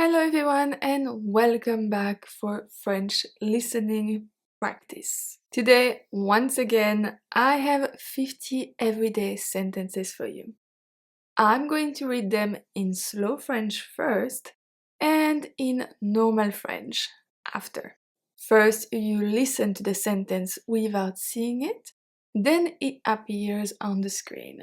Hello everyone and welcome back for French listening practice. Today, once again, I have 50 everyday sentences for you. I'm going to read them in slow French first and in normal French after. First, you listen to the sentence without seeing it, then it appears on the screen.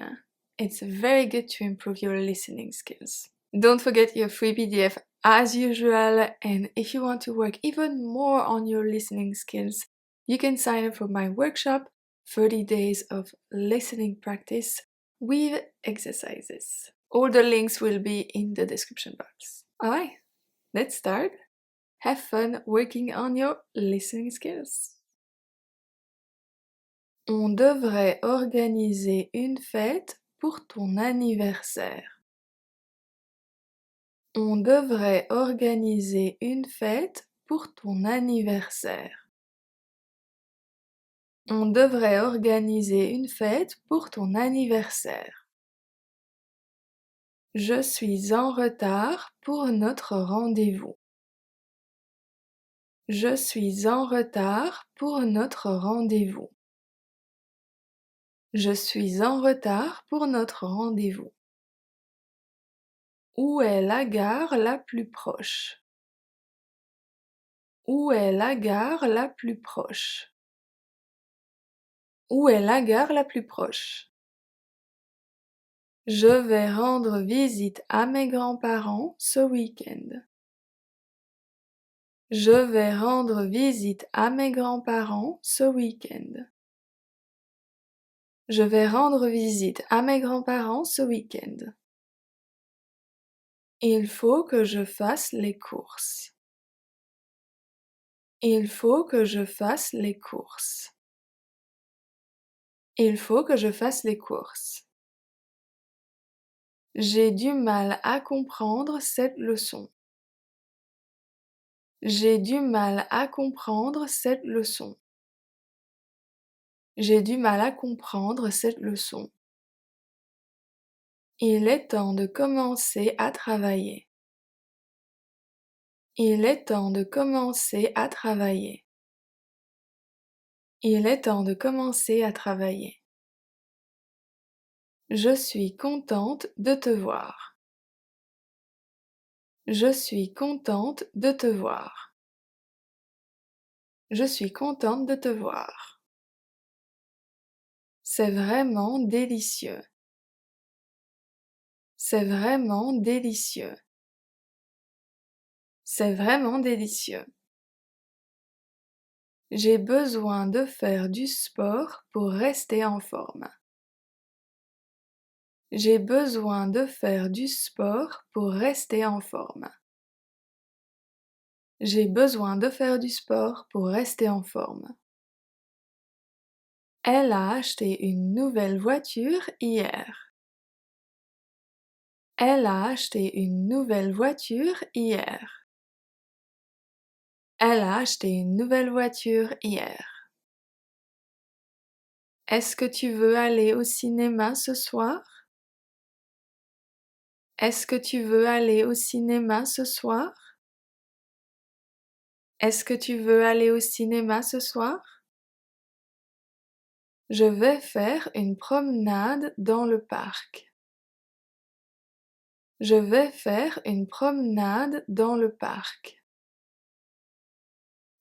It's very good to improve your listening skills. Don't forget your free PDF as usual, and if you want to work even more on your listening skills, you can sign up for my workshop, 30 days of listening practice with exercises. All the links will be in the description box. Alright, let's start. Have fun working on your listening skills. On devrait organiser une fête pour ton anniversaire. On devrait organiser une fête pour ton anniversaire. On devrait organiser une fête pour ton anniversaire. Je suis en retard pour notre rendez-vous. Je suis en retard pour notre rendez-vous. Je suis en retard pour notre rendez-vous. Où est la gare la plus proche? Où est la gare la plus proche? Où est la gare la plus proche? Je vais rendre visite à mes grands-parents ce week-end. Je vais rendre visite à mes grands-parents ce week-end. Je vais rendre visite à mes grands-parents ce week-end. Il faut que je fasse les courses. Il faut que je fasse les courses. Il faut que je fasse les courses. J'ai du mal à comprendre cette leçon. J'ai du mal à comprendre cette leçon. J'ai du mal à comprendre cette leçon. Il est temps de commencer à travailler. Il est temps de commencer à travailler. Il est temps de commencer à travailler. Je suis contente de te voir. Je suis contente de te voir. Je suis contente de te voir. C'est vraiment délicieux. C'est vraiment délicieux. C'est vraiment délicieux. J'ai besoin de faire du sport pour rester en forme. J'ai besoin de faire du sport pour rester en forme. J'ai besoin de faire du sport pour rester en forme. Elle a acheté une nouvelle voiture hier. Elle a acheté une nouvelle voiture hier. Elle a acheté une nouvelle voiture hier. Est-ce que tu veux aller au cinéma ce soir? Est-ce que tu veux aller au cinéma ce soir? Est-ce que tu veux aller au cinéma ce soir? Je vais faire une promenade dans le parc. Je vais faire une promenade dans le parc.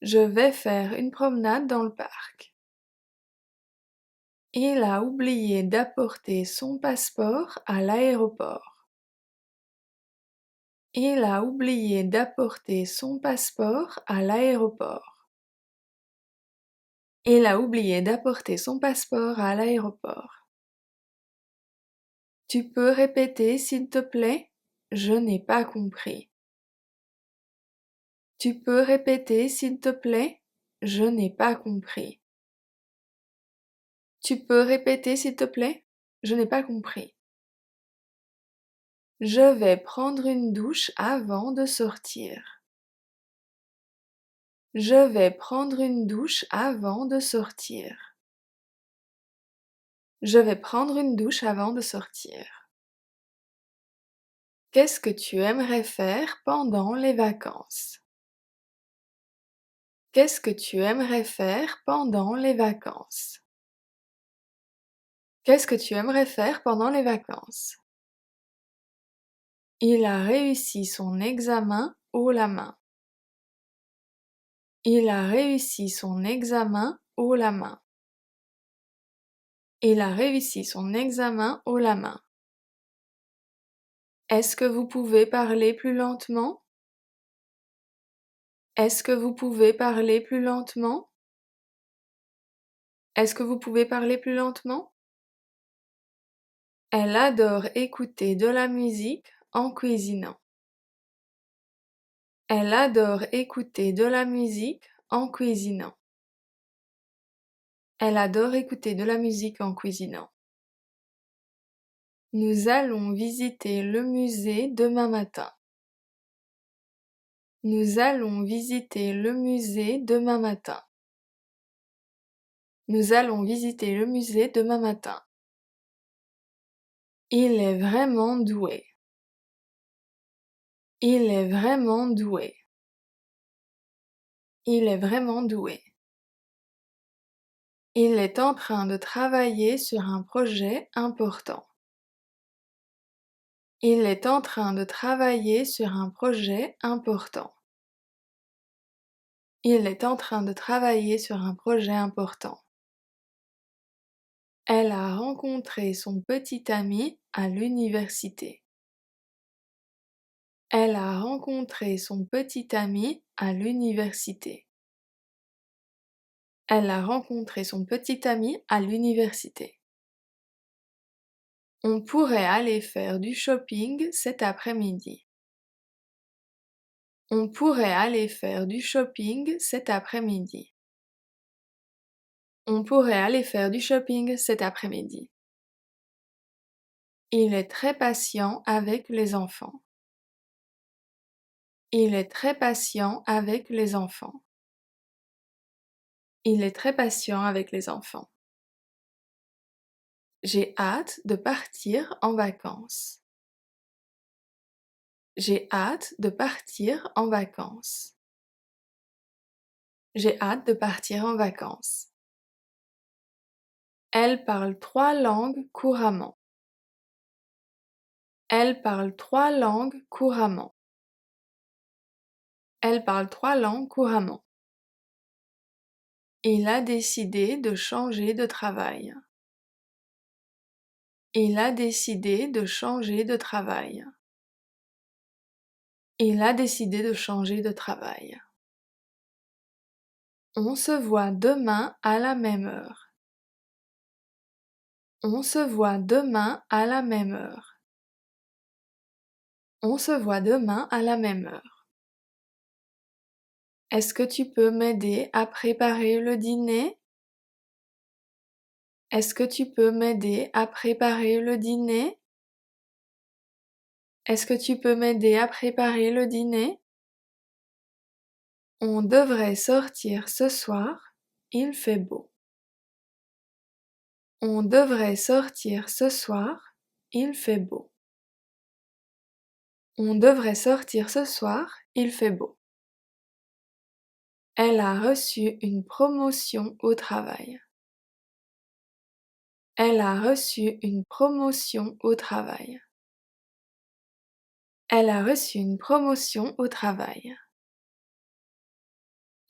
Je vais faire une promenade dans le parc. Il a oublié d'apporter son passeport à l'aéroport. Il a oublié d'apporter son passeport à l'aéroport. Il a oublié d'apporter son passeport à l'aéroport. Tu peux répéter s'il te plaît? Je n'ai pas compris. Tu peux répéter s'il te plaît? Je n'ai pas compris. Tu peux répéter s'il te plaît? Je n'ai pas compris. Je vais prendre une douche avant de sortir. Je vais prendre une douche avant de sortir. Je vais prendre une douche avant de sortir. Qu'est-ce que tu aimerais faire pendant les vacances? Qu'est-ce que tu aimerais faire pendant les vacances? Qu'est-ce que tu aimerais faire pendant les vacances? Il a réussi son examen haut la main. Il a réussi son examen haut la main. Il a réussi son examen haut la main. Est-ce que vous pouvez parler plus lentement? Est-ce que vous pouvez parler plus lentement? Est-ce que vous pouvez parler plus lentement? Elle adore écouter de la musique en cuisinant. Elle adore écouter de la musique en cuisinant. Elle adore écouter de la musique en cuisinant. Nous allons visiter le musée demain matin. Nous allons visiter le musée demain matin. Nous allons visiter le musée demain matin. Il est vraiment doué. Il est vraiment doué. Il est vraiment doué. Il est en train de travailler sur un projet important. Il est en train de travailler sur un projet important. Il est en train de travailler sur un projet important. Elle a rencontré son petit ami à l'université. Elle a rencontré son petit ami à l'université. Elle a rencontré son petit ami à l'université. On pourrait aller faire du shopping cet après-midi. On pourrait aller faire du shopping cet après-midi. On pourrait aller faire du shopping cet après-midi. Il est très patient avec les enfants. Il est très patient avec les enfants. Il est très patient avec les enfants. J'ai hâte de partir en vacances. J'ai hâte de partir en vacances. J'ai hâte de partir en vacances. Elle parle 3 langues couramment. Elle parle 3 langues couramment. Elle parle 3 langues couramment. Il a décidé de changer de travail. Il a décidé de changer de travail. Il a décidé de changer de travail. On se voit demain à la même heure. On se voit demain à la même heure. On se voit demain à la même heure. Est-ce que tu peux m'aider à préparer le dîner? Est-ce que tu peux m'aider à préparer le dîner? Est-ce que tu peux m'aider à préparer le dîner? On devrait sortir ce soir, il fait beau. On devrait sortir ce soir, il fait beau. On devrait sortir ce soir, il fait beau. Elle a reçu une promotion au travail. Elle a reçu une promotion au travail. Elle a reçu une promotion au travail.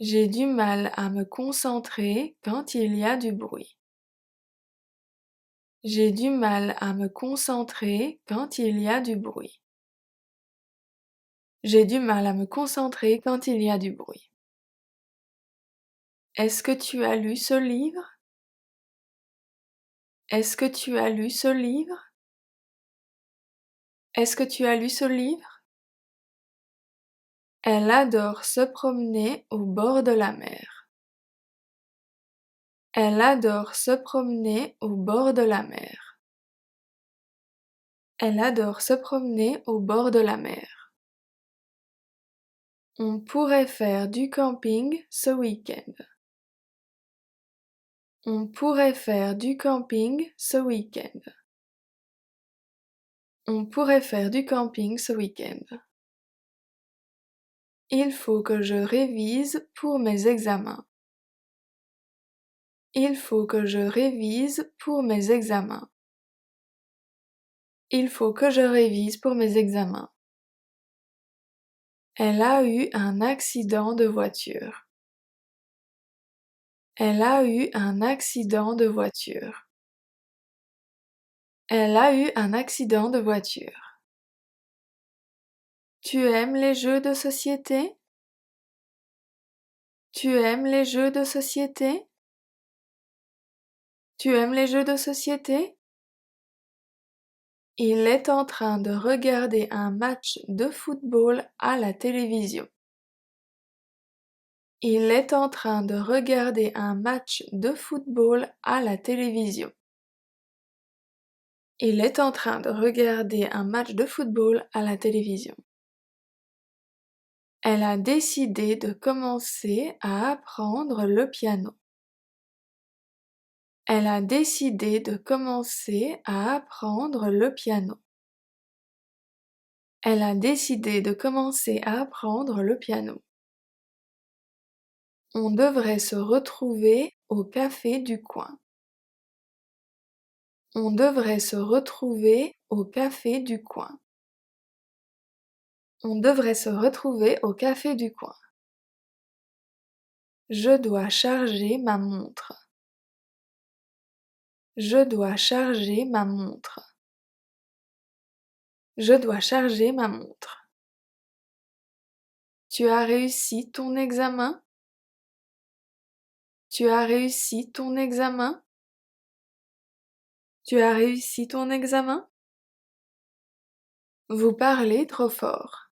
J'ai du mal à me concentrer quand il y a du bruit. J'ai du mal à me concentrer quand il y a du bruit. J'ai du mal à me concentrer quand il y a du bruit. Est-ce que tu as lu ce livre? Est-ce que tu as lu ce livre? Est-ce que tu as lu ce livre? Elle adore se promener au bord de la mer. Elle adore se promener au bord de la mer. Elle adore se promener au bord de la mer. On pourrait faire du camping ce week-end. On pourrait faire du camping ce week-end. On pourrait faire du camping ce week-end. Il faut que je révise pour mes examens. Il faut que je révise pour mes examens. Il faut que je révise pour mes examens. Elle a eu un accident de voiture. Elle a eu un accident de voiture. Elle a eu un accident de voiture. Tu aimes les jeux de société? Tu aimes les jeux de société? Tu aimes les jeux de société? Il est en train de regarder un match de football à la télévision. Il est en train de regarder un match de football à la télévision. Il est en train de regarder un match de football à la télévision. Elle a décidé de commencer à apprendre le piano. Elle a décidé de commencer à apprendre le piano. Elle a décidé de commencer à apprendre le piano. On devrait se retrouver au café du coin. On devrait se retrouver au café du coin. On devrait se retrouver au café du coin. Je dois charger ma montre. Je dois charger ma montre. Je dois charger ma montre. Tu as réussi ton examen? Tu as réussi ton examen? Tu as réussi ton examen? Vous parlez trop fort.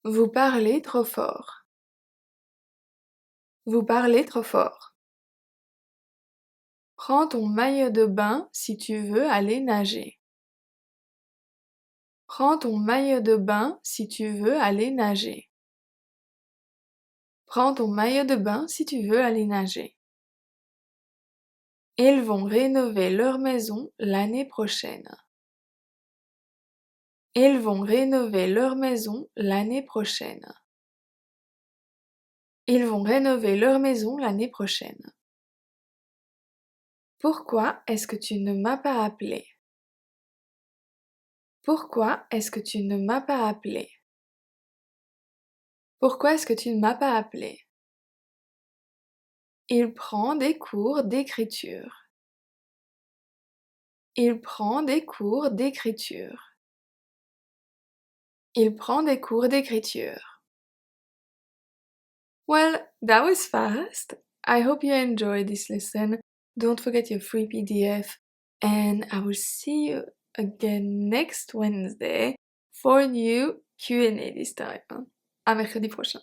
Vous parlez trop fort. Vous parlez trop fort. Prends ton maillot de bain si tu veux aller nager. Prends ton maillot de bain si tu veux aller nager. Prends ton maillot de bain si tu veux aller nager. Ils vont rénover leur maison l'année prochaine. Ils vont rénover leur maison l'année prochaine. Ils vont rénover leur maison l'année prochaine. Pourquoi est-ce que tu ne m'as pas appelé? Pourquoi est-ce que tu ne m'as pas appelé? Pourquoi est-ce que tu ne m'as pas appelé? Il prend des cours d'écriture. Il prend des cours d'écriture. Il prend des cours d'écriture. Well, that was fast. I hope you enjoyed this lesson. Don't forget your free PDF, and I will see you again next Wednesday for a new Q&A this time. À mercredi prochain.